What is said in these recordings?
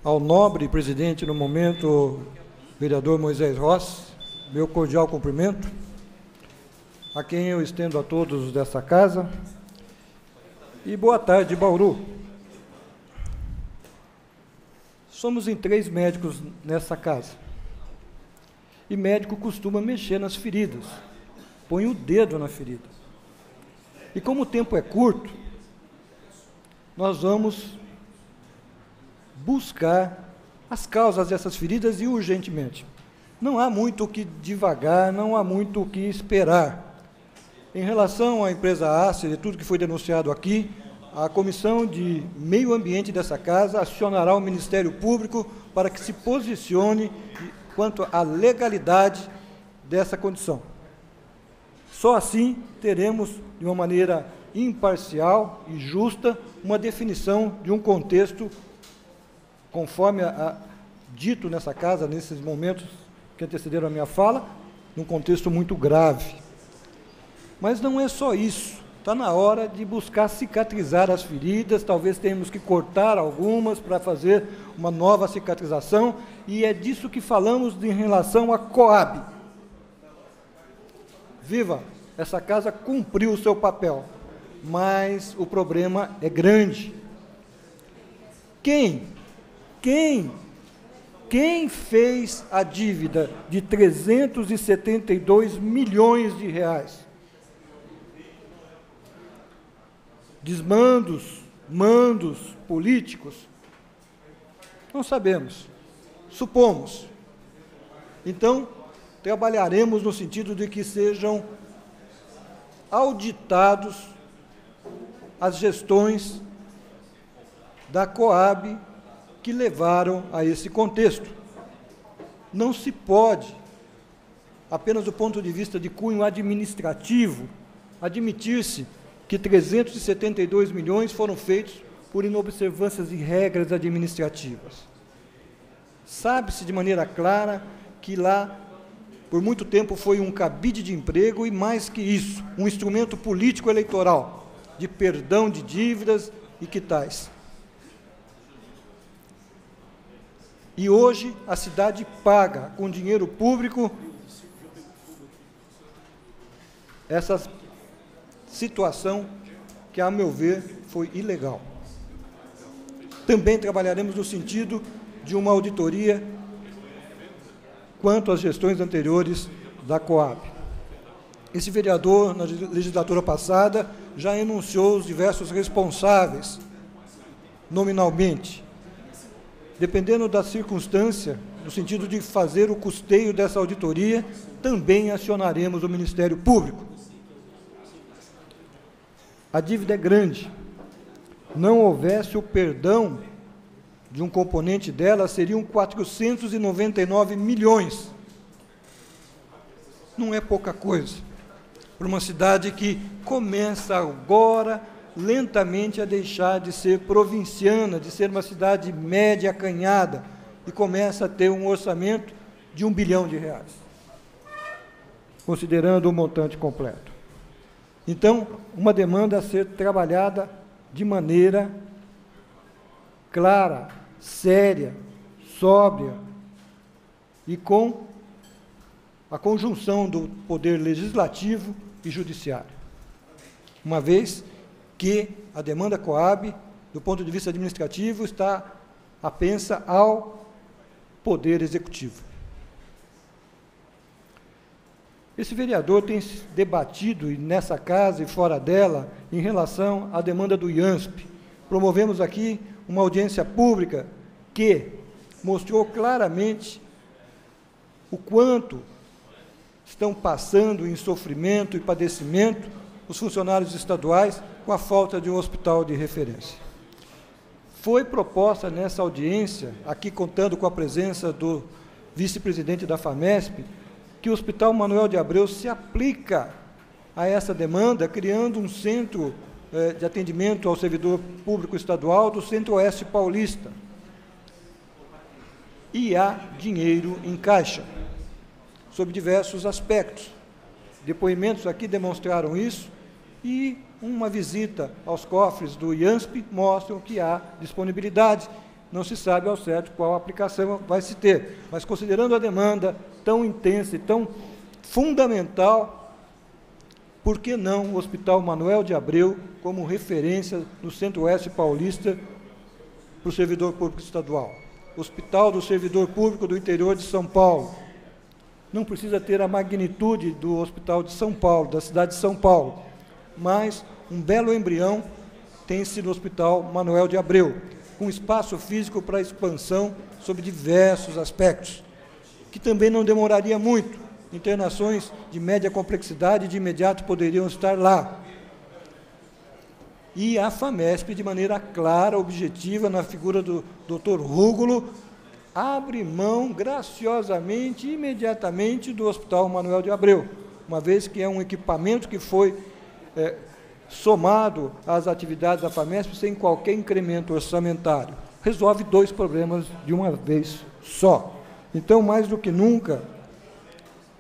Ao nobre presidente, no momento, vereador Moisés Rossi, meu cordial cumprimento, a quem eu estendo a todos dessa casa, e boa tarde, Bauru. Somos em 3 médicos nessa casa, e médico costuma mexer nas feridas, põe o dedo na ferida. E como o tempo é curto, nós vamos buscar as causas dessas feridas e urgentemente. Não há muito o que divagar, não há muito o que esperar. Em relação à empresa Acer e tudo que foi denunciado aqui, a Comissão de Meio Ambiente dessa casa acionará o Ministério Público para que se posicione quanto à legalidade dessa condição. Só assim teremos, de uma maneira imparcial e justa, uma definição de um contexto, conforme dito nessa casa, nesses momentos que antecederam a minha fala, num contexto muito grave. Mas não é só isso. Está na hora de buscar cicatrizar as feridas, talvez tenhamos que cortar algumas para fazer uma nova cicatrização, e é disso que falamos em relação à Coab. Viva! Essa casa cumpriu o seu papel, mas o problema é grande. Quem fez a dívida de 372 milhões de reais? Desmandos, mandos políticos? Não sabemos, supomos. Então, trabalharemos no sentido de que sejam auditados as gestões da Coab que levaram a esse contexto. Não se pode, apenas do ponto de vista de cunho administrativo, admitir-se que 372 milhões foram feitos por inobservâncias de regras administrativas. Sabe-se de maneira clara que lá, por muito tempo, foi um cabide de emprego e, mais que isso, um instrumento político eleitoral, de perdão de dívidas e quitais. E hoje a cidade paga, com dinheiro público, essa situação que, a meu ver, foi ilegal. Também trabalharemos no sentido de uma auditoria quanto às gestões anteriores da Coab. Esse vereador, na legislatura passada, já enunciou os diversos responsáveis, nominalmente. Dependendo da circunstância, no sentido de fazer o custeio dessa auditoria, também acionaremos o Ministério Público. A dívida é grande. Não houvesse o perdão de um componente dela, seriam 499 milhões. Não é pouca coisa para uma cidade que começa agora, lentamente, a deixar de ser provinciana, de ser uma cidade média, acanhada, e começa a ter um orçamento de R$1 bilhão, considerando o montante completo. Então, uma demanda a ser trabalhada de maneira clara, séria, sóbria e com a conjunção do poder legislativo e judiciário. Uma vez que a demanda Coab, do ponto de vista administrativo, está apensa ao poder executivo. Esse vereador tem debatido nessa casa e fora dela em relação à demanda do IANSP. Promovemos aqui uma audiência pública que mostrou claramente o quanto estão passando em sofrimento e padecimento os funcionários estaduais com a falta de um hospital de referência. Foi proposta nessa audiência, aqui contando com a presença do vice-presidente da FAMESP, que o Hospital Manuel de Abreu se aplica a essa demanda, criando um centro de atendimento ao servidor público estadual do Centro-Oeste Paulista. E há dinheiro em caixa, sob diversos aspectos. Depoimentos aqui demonstraram isso, e uma visita aos cofres do IANSP mostram que há disponibilidade não se sabe ao certo qual aplicação vai se ter. Mas, considerando a demanda tão intensa e tão fundamental, por que não o Hospital Manoel de Abreu como referência no Centro-Oeste paulista para o servidor público estadual? Hospital do Servidor Público do Interior de São Paulo. Não precisa ter a magnitude do Hospital de São Paulo, da cidade de São Paulo, mas um belo embrião tem-se no Hospital Manoel de Abreu, com espaço físico para expansão sob diversos aspectos, que também não demoraria muito. Internações de média complexidade de imediato poderiam estar lá. E a FAMESP, de maneira clara, objetiva, na figura do Dr. Rúgulo, abre mão graciosamente, imediatamente, do Hospital Manoel de Abreu, uma vez que é um equipamento que foi somado às atividades da FAMESP sem qualquer incremento orçamentário. Resolve 2 problemas de uma vez só. Então, mais do que nunca,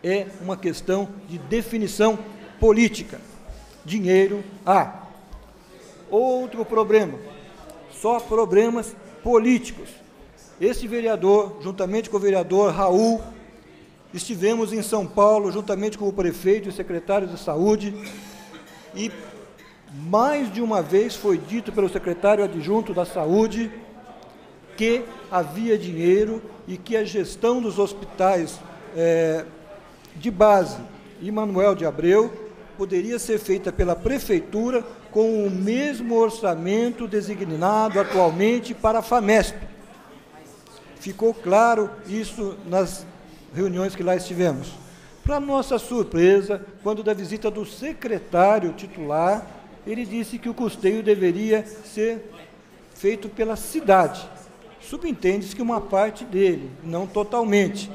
é uma questão de definição política. Dinheiro há. Outro problema, só problemas políticos. Esse vereador, juntamente com o vereador Raul, estivemos em São Paulo, juntamente com o prefeito e o secretário de Saúde, e mais de uma vez foi dito pelo secretário adjunto da Saúde que havia dinheiro e que a gestão dos hospitais de base e Manoel de Abreu poderia ser feita pela prefeitura com o mesmo orçamento designado atualmente para a FAMESP. Ficou claro isso nas reuniões que lá estivemos. Para nossa surpresa, quando da visita do secretário titular, ele disse que o custeio deveria ser feito pela cidade. Subentende-se que uma parte dele, não totalmente.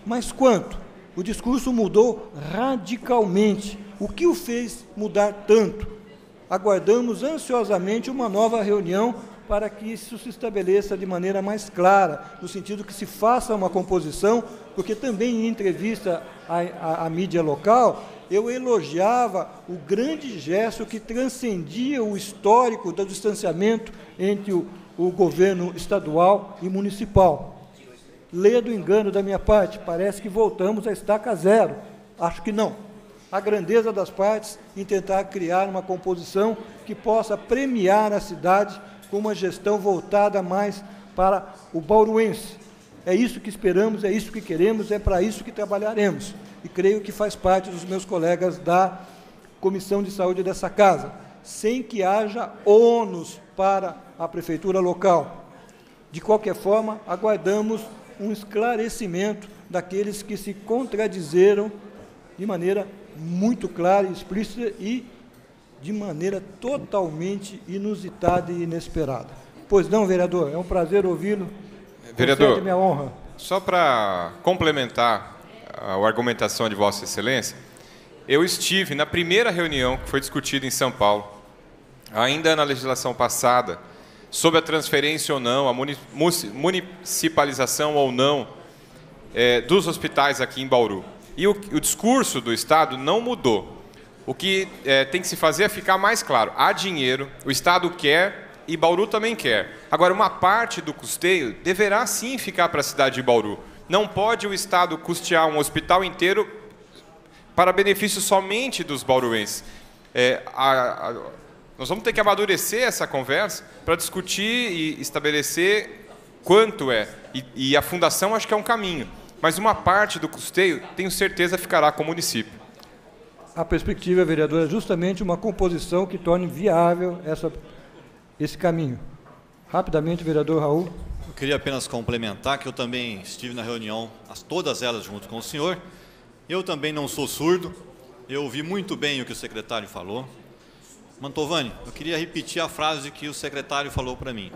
Mas quanto? O discurso mudou radicalmente. O que o fez mudar tanto? Aguardamos ansiosamente uma nova reunião para que isso se estabeleça de maneira mais clara, no sentido que se faça uma composição, porque também em entrevista à mídia local, eu elogiava o grande gesto que transcendia o histórico do distanciamento entre o governo estadual e municipal. Ledo engano da minha parte, parece que voltamos à estaca zero. Acho que não. A grandeza das partes em tentar criar uma composição que possa premiar a cidade com uma gestão voltada mais para o bauruense. É isso que esperamos, é isso que queremos, é para isso que trabalharemos. E creio que faz parte dos meus colegas da Comissão de Saúde dessa casa, sem que haja ônus para a prefeitura local. De qualquer forma, aguardamos um esclarecimento daqueles que se contradizeram de maneira muito clara e explícita e de maneira totalmente inusitada e inesperada. Pois não, vereador, é um prazer ouvi-lo. Vereador, minha honra. Só para complementar a argumentação de Vossa Excelência, eu estive na primeira reunião que foi discutida em São Paulo, ainda na legislação passada, sobre a transferência ou não, a municipalização ou não dos hospitais aqui em Bauru. E o discurso do Estado não mudou. O que tem que se fazer é ficar mais claro. Há dinheiro, o Estado quer e Bauru também quer. Agora, uma parte do custeio deverá sim ficar para a cidade de Bauru. Não pode o Estado custear um hospital inteiro para benefício somente dos bauruenses. Nós vamos ter que amadurecer essa conversa para discutir e estabelecer quanto é. E a fundação acho que é um caminho. Mas uma parte do custeio, tenho certeza, ficará com o município. A perspectiva, vereador, é justamente uma composição que torne viável esse caminho. Rapidamente, vereador Raul. Eu queria apenas complementar que eu também estive na reunião, todas elas junto com o senhor. Eu também não sou surdo, eu ouvi muito bem o que o secretário falou. Mantovani, eu queria repetir a frase que o secretário falou para mim.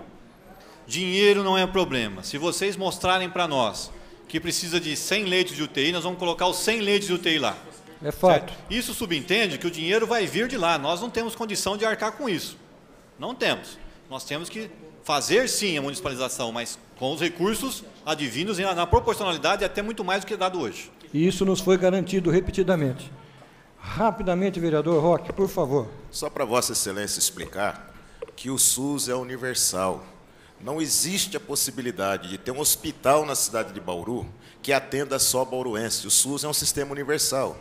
Dinheiro não é problema. Se vocês mostrarem para nós que precisa de 100 leitos de UTI, nós vamos colocar os 100 leitos de UTI lá. É fato. Certo? Isso subentende que o dinheiro vai vir de lá. Nós não temos condição de arcar com isso. Não temos. Nós temos que fazer, sim, a municipalização, mas com os recursos advindos e na proporcionalidade até muito mais do que é dado hoje. E isso nos foi garantido repetidamente. Rapidamente, vereador Roque, por favor. Só para Vossa Excelência explicar que o SUS é universal. Não existe a possibilidade de ter um hospital na cidade de Bauru que atenda só bauruense. O SUS é um sistema universal.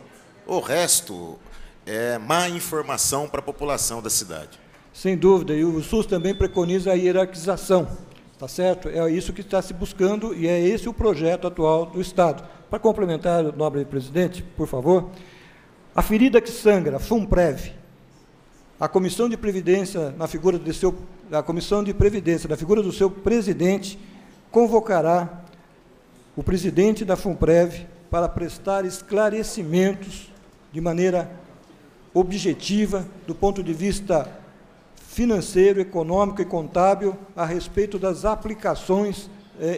O resto é má informação para a população da cidade. Sem dúvida, e o SUS também preconiza a hierarquização, tá certo? É isso que está se buscando e é esse o projeto atual do Estado. Para complementar, nobre presidente, por favor, a ferida que sangra, FUNPREV, a Comissão de Previdência, na figura do seu presidente, convocará o presidente da FUNPREV para prestar esclarecimentos de maneira objetiva, do ponto de vista financeiro, econômico e contábil, a respeito das aplicações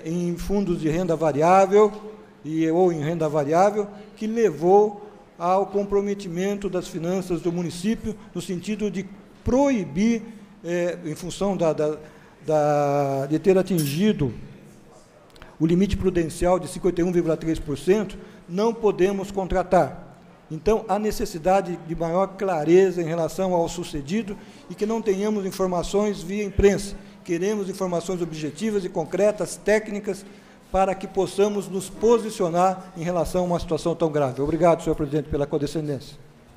em fundos de renda variável ou em renda variável, que levou ao comprometimento das finanças do município, no sentido de proibir, em função de ter atingido o limite prudencial de 51,3%, não podemos contratar. Então, há necessidade de maior clareza em relação ao sucedido e que não tenhamos informações via imprensa. Queremos informações objetivas e concretas, técnicas, para que possamos nos posicionar em relação a uma situação tão grave. Obrigado, senhor presidente, pela condescendência.